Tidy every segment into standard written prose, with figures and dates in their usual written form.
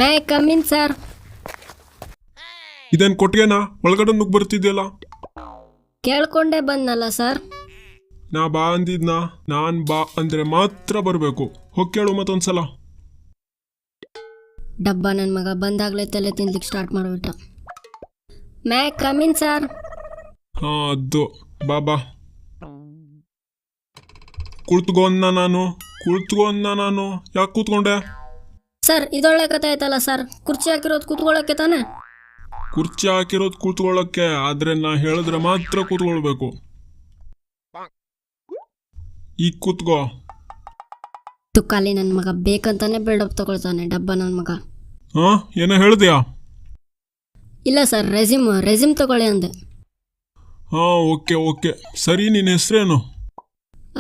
May come in sir. ಇದೇನು ಕೊಟ್ಟಿಗೆನಾ ಒಳಗಡೆ ನುಗ್ಗಿ ಬರ್ತಿದ್ಯಲ್ಲ? ಕೇಳ್ಕೊಂಡೇ ಬಂದಲ್ಲ ಸರ್. ನಾ ಬಾ ಅಂದಿದ್ನಾ? ನಾನು ಬಾ ಅಂದರೆ ಮಾತ್ರ ಬರಬೇಕು. ಹೋಗಿ ಕೇಳು ಮತ್ತೊಂದ್ಸಲ. ಡಬ್ಬ ನನ್ನ ಮಗ ಬಂದಾಗಲೇ ತಲೆ ತಿನ್ಲಿಕ್ಕೆ ಸ್ಟಾರ್ಟ್ ಮಾಡಿಬಿಟ್ಟ. May come in sir. ಹಾಂ ಅದು ಬಾ ಬಾ. ಕುಳಿತುಕೋ ನಾನು ಯಾಕೆ ಕೂತ್ಕೊಂಡೆ? ಸರ್ ಇದೊಳ್ಳೆ ಕತೆ ಆಯ್ತಲ್ಲ ಸರ್. ಕುರ್ಚಿ ಹಾಕಿರೋದು ಕೂತ್ಕೊಳ್ಳೋಕ್ಕೆ ತಾನೆ? ಕುರ್ಚಿ ಹಾಕಿರೋದು ಕೂತ್ಕೊಳ್ಳೋಕ್ಕೆ, ಆದರೆ ನಾ ಹೇಳಿದ್ರೆ ಮಾತ್ರ ಕೂತ್ಕೊಳ್ಬೇಕು. ಈಗ ಕೂತ್ಕೋ. ತುಕ್ಕಾಲಿ ನನ್ನ ಮಗ ಬೇಕಂತಾನೆ ಬಿಲ್ಡಪ್ ತಗೊಳ್ತಾನೆ ಡಬ್ಬ ನನ್ನ ಮಗ. ಹಾಂ ಏನೋ ಹೇಳಿದ್ಯಾ? ಇಲ್ಲ ಸರ್, ರೆಸಿಮ್ ತಗೊಳ್ಳಿ ಅಂದೆ. ಹಾಂ ಓಕೆ ಸರಿ. ನಿನ್ನ ಹೆಸರೇನು?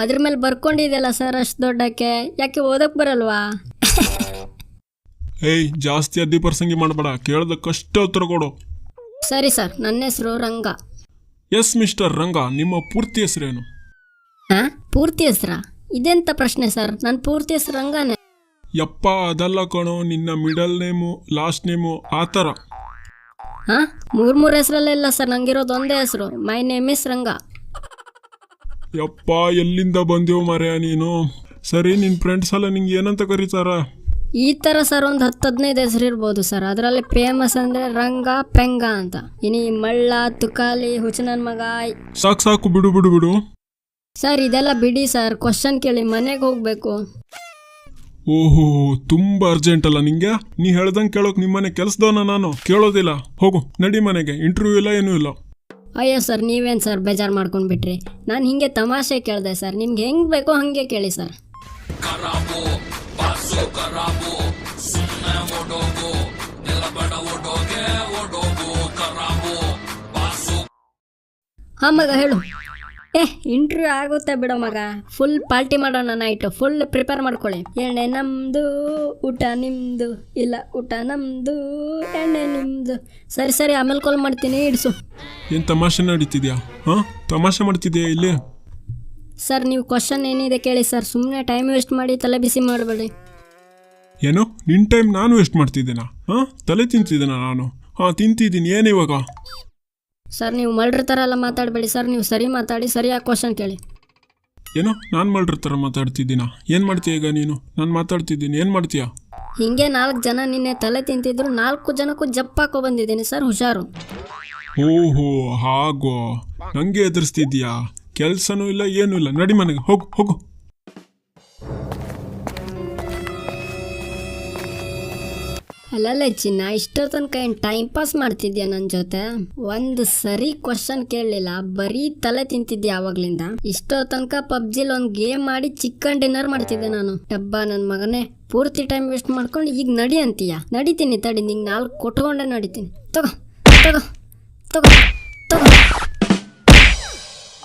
ಅದ್ರ ಮೇಲೆ ಬರ್ಕೊಂಡಿದೆಯಲ್ಲ ಸರ್ ಅಷ್ಟು ದೊಡ್ಡಕ್ಕೆ. ಯಾಕೆ ಓದಕ್ಕೆ ಬರಲ್ವಾ? ಏಯ್ ಜಾಸ್ತಿ ಅದ್ದಿ ಪ್ರಸಂಗಿ ಮಾಡಬೇಡ, ಕೇಳ್ದಕ್ಕಷ್ಟೇ ಉತ್ತರ ಕೊಡು. ಸರಿ ಸರ್, ನನ್ನ ಹೆಸರು ರಂಗ. ಎಸ್ ಮಿಸ್ಟರ್ ರಂಗ, ನಿಮ್ಮ ಪೂರ್ತಿ ಹೆಸರೇನು? ಹಾಂ ಪೂರ್ತಿ ಹೆಸರಾ? ಇದೆಂತ ಪ್ರಶ್ನೆ ಸರ್, ನನ್ನ ಪೂರ್ತಿ ಹೆಸರು ರಂಗನೇ. ಯಪ್ಪ ಅದಲ್ಲ ಕಣೋ, ನಿನ್ನ ಮಿಡಲ್ ನೇಮು ಲಾಸ್ಟ್ ನೇಮು ಆ ಥರ. ಹಾಂ ಮೂರು ಹೆಸರಲ್ಲ ಸರ್, ನಂಗಿರೋದು ಒಂದೇ ಹೆಸರು. ಮೈ ನೇಮ್ ಇಸ್ ರಂಗ. ಯಪ್ಪ ಎಲ್ಲಿಂದ ಬಂದೆವು ಮರೆಯ ನೀನು. ಸರಿ, ನಿನ್ನ ಫ್ರೆಂಡ್ಸ್ ಎಲ್ಲ ನಿಂಗೆ ಏನಂತ ಕರೀತಾರ? ಈ ಥರ ಸರ್ ಒಂದು 10-15 ಹೆಸರು ಇರ್ಬೋದು ಸರ್. ಅದರಲ್ಲಿ ಫೇಮಸ್ ಅಂದರೆ ರಂಗ ಪೆಂಗ ಅಂತ. ಇನಿ ಮಳ್ಳ, ತುಕಾಲಿ, ಹುಚ್ಚನನ್ ಮಗ. ಸಾಕು ಬಿಡು. ಸರ್ ಇದೆಲ್ಲ ಬಿಡಿ ಸರ್, ಕ್ವಶನ್ ಕೇಳಿ, ಮನೆಗೆ ಹೋಗಬೇಕು. ಓಹೋ ತುಂಬ ಅರ್ಜೆಂಟ್ ಅಲ್ಲ ನಿಂಗೆ? ನೀ ಹೇಳ್ದಂಗೆ ಕೇಳೋಕೆ ನಿಮ್ಮನೆ ಕೆಲಸದವನ ನಾನು. ಕೇಳೋದಿಲ್ಲ, ಹೋಗು ನಡಿ ಮನೆಗೆ. ಇಂಟರ್ವ್ಯೂ ಇಲ್ಲ ಏನೂ ಇಲ್ಲ. ಅಯ್ಯೋ ಸರ್ ನೀವೇನು ಸರ್ ಬೇಜಾರು ಮಾಡ್ಕೊಂಡ್ಬಿಟ್ರಿ. ನಾನು ಹಿಂಗೆ ತಮಾಷೆ ಕೇಳಿದೆ ಸರ್. ನಿಮ್ಗೆ ಹೆಂಗೆ ಬೇಕೋ ಹಾಗೆ ಕೇಳಿ ಸರ್. ಹಾಂ ಮಗ ಹೇಳು. ಇಂಟರ್ವ್ಯೂ ಆಗುತ್ತೆ ಬಿಡೋ ಮಗ. ಫುಲ್ ಪಾರ್ಟಿ ಮಾಡೋಣ ನೈಟು. ಫುಲ್ ಪ್ರಿಪೇರ್ ಮಾಡ್ಕೊಳ್ಳಿ. ಎಣ್ಣೆ ನಮ್ಮದು ಊಟ ನಿಮ್ಮದು, ಇಲ್ಲ ಊಟ ನಮ್ಮದು ಎಣ್ಣೆ ನಿಮ್ಮದು. ಸರಿ ಆಮೇಲೆ ಕಾಲ್ ಮಾಡ್ತೀನಿ, ಇಡಿಸು. ಏನು ತಮಾಷೆ ನಡೀತಿದ್ಯಾ? ಹಾಂ ತಮಾಷೆ ಮಾಡ್ತಿದ್ಯಾ ಇಲ್ಲಿ? ಸರ್ ನೀವು ಕ್ವಶನ್ ಏನಿದೆ ಕೇಳಿ ಸರ್. ಸುಮ್ಮನೆ ಟೈಮ್ ವೇಸ್ಟ್ ಮಾಡಿ ತಲೆ ಬಿಸಿ ಮಾಡಬೇಡಿ. ಏನು ನಿನ್ನ ಟೈಮ್ ನಾನು ವೇಸ್ಟ್ ಮಾಡ್ತಿದ್ದೀನಾ? ಹಾಂ ತಲೆ ತಿಂತಿದ್ದೀನಾ ನಾನು? ಹಾಂ ತಿಂತಿದ್ದೀನಿ. ಏನು ಇವಾಗ? ಸರ್ ನೀವು ಮಲ್ಡ್ರ ಥರ ಎಲ್ಲ ಮಾತಾಡಬೇಡಿ ಸರ್. ನೀವು ಸರಿ ಮಾತಾಡಿ, ಸರಿಯಾಗಿ ಕ್ವಶನ್ ಕೇಳಿ. ಏನೋ ನಾನು ಮಲ್ಡ್ರ ಥರ ಮಾತಾಡ್ತಿದ್ದೀನಾ? ಏನು ಮಾಡ್ತೀಯ ಈಗ ನೀನು? ನಾನು ಮಾತಾಡ್ತಿದ್ದೀನಿ, ಏನು ಮಾಡ್ತೀಯಾ? ಹಿಂಗೆ 4 ಜನ ನಿನ್ನೆ ತಲೆ ತಿಂತಿದ್ರು, 4 ಜನಕ್ಕೂ ಜಪ್ಪಾಕೋ ಬಂದಿದ್ದೀನಿ ಸರ್, ಹುಷಾರು. ಓಹೋ ಹಾಗೋ, ನನಗೆ ಎದುರಿಸ್ತಿದ್ಯಾ? ಕೆಲಸನೂ ಇಲ್ಲ ಏನೂ ಇಲ್ಲ. ನಡಿ ಮನೆಗೆ, ಹೋಗು. ಅಲ್ಲಲ್ಲೇ ಚಿನ್ನ, ಇಷ್ಟೋ ತನಕ ಏನು ಟೈಮ್ ಪಾಸ್ ಮಾಡ್ತಿದ್ಯಾ ನನ್ನ ಜೊತೆ? ಒಂದು ಸರಿ ಕ್ವಶನ್ ಕೇಳಲಿಲ್ಲ, ಬರೀ ತಲೆ ತಿಂತಿದ್ಯಾ ಆವಾಗ್ಲಿಂದ. ಇಷ್ಟೋ ತನಕ ಪಬ್ಜಿಲಿ ಒಂದು ಗೇಮ್ ಮಾಡಿ ಚಿಕನ್ ಡಿನ್ನರ್ ಮಾಡ್ತಿದ್ದೆ ನಾನು. ಡಬ್ಬ ನನ್ನ ಮಗನೇ, ಪೂರ್ತಿ ಟೈಮ್ ವೇಸ್ಟ್ ಮಾಡ್ಕೊಂಡು ಈಗ ನಡಿ ಅಂತೀಯ. ನಡಿತೀನಿ ತಡಿ, ನಿಂಗೆ 4 ಕೊಟ್ಕೊಂಡೆ ನಡಿತೀನಿ. ತಗೋ.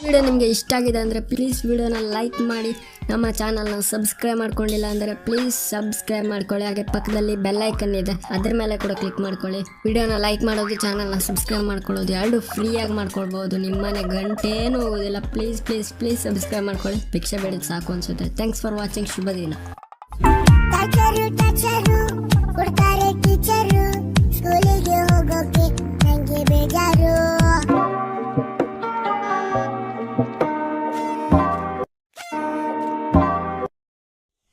ವಿಡಿಯೋ ನಿಮಗೆ ಇಷ್ಟ ಆಗಿದೆ ಅಂದರೆ ಪ್ಲೀಸ್ ವಿಡಿಯೋನ ಲೈಕ್ ಮಾಡಿ. ನಮ್ಮ ಚಾನಲ್ನ ಸಬ್ಸ್ಕ್ರೈಬ್ ಮಾಡ್ಕೊಂಡಿಲ್ಲ ಅಂದರೆ ಪ್ಲೀಸ್ ಸಬ್ಸ್ಕ್ರೈಬ್ ಮಾಡ್ಕೊಳ್ಳಿ. ಹಾಗೆ ಪಕ್ಕದಲ್ಲಿ ಬೆಲ್ ಐಕನ್ ಇದೆ, ಅದ್ರ ಮೇಲೆ ಕೂಡ ಕ್ಲಿಕ್ ಮಾಡ್ಕೊಳ್ಳಿ. ವಿಡಿಯೋನ ಲೈಕ್ ಮಾಡೋದು, ಚಾನಲ್ನ ಸಬ್ಸ್ಕ್ರೈಬ್ ಮಾಡ್ಕೊಳ್ಳೋದು 2 ಫ್ರೀಯಾಗಿ ಮಾಡ್ಕೊಳ್ಬೋದು. ನಿಮ್ಮನೆ ಗಂಟೇನೂ ಹೋಗೋದಿಲ್ಲ. ಪ್ಲೀಸ್ ಸಬ್ಸ್ಕ್ರೈಬ್ ಮಾಡ್ಕೊಳ್ಳಿ. ಭಿಕ್ಷೆ ಬೇಡಿದ್ದು ಸಾಕು ಅನ್ಸುತ್ತೆ. Thanks for watching. ಶುಭ ದಿನ. ಸ್ಕೂಲಿಗೆ ಹೋಗೋಕೆ ನನಗೆ ಬೇಜಾರು.